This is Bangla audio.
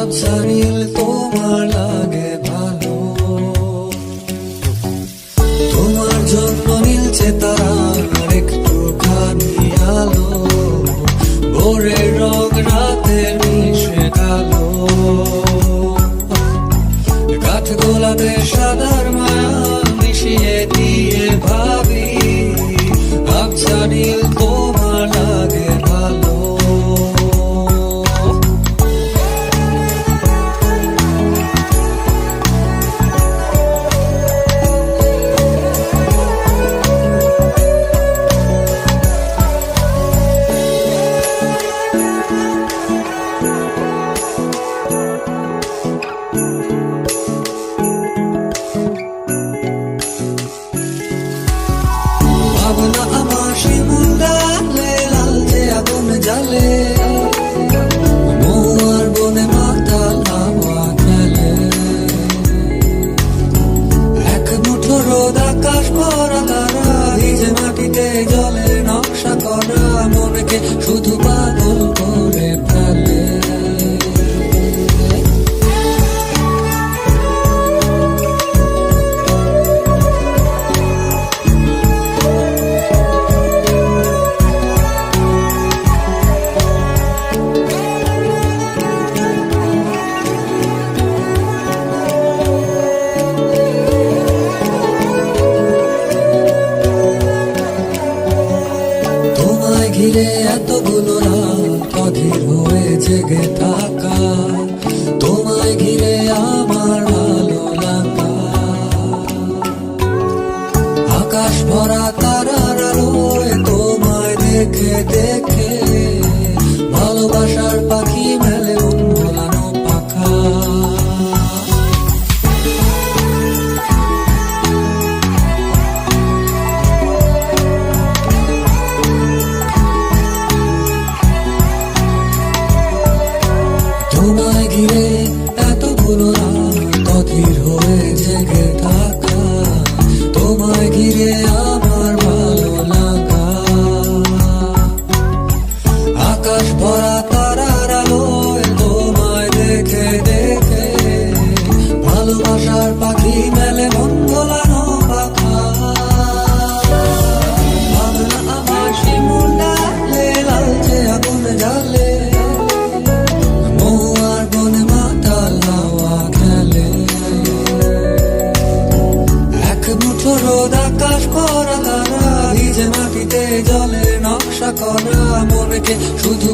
আবছা নীল তোমার লাগে ভালো, তোমার জন্য নীলছে তারার একটুখানি আলো, ভোরের রং রাতের মিশে কালো, কাঠ গোলাপে সাদার মায়া মিশিয়ে দিয়ে ভাবি আবছা নীল তোমার লাগে ভালো। ভাবনা আমার শিমুল ডালে লালচে আগুন জ্বালে, মহুয়ার বনে মাতাল হাওয়া খেলে, এক মুঠো রোদ আকাশ ভরা তারা, ভিজে মাটিতে জলের নকশা করা মনকে শুধু পাগল করে ফেলে। ঘিরে এতগুলো রাত অধীর হয়ে জেগে থাকা, তোমায় ঘিরে আমার ভালো লাগা, আকাশ ভরা তারার আলোয় তোমায় দেখে দেখে ভালোবাসার পাখি মেলে মন ভোলানো পাখা। তোমায় ঘিরে এতগুলো রাত অধীর হয়ে জেগে থাকা, তোমায় ঘিরে আমার ভালো লাগা, আকাশ ভরা তারার আলোয় তোমায় দেখে দেখে ভালোবাসার পাখি মেলে মন ভোলানো পাখা। ভাবনা আমার শিমুল ডালে লালচে আগুন জ্বালে, রোদ আকাশ ভরা তারা, ভিজে মাটিতে জলের নকশা করা মনকে শুধু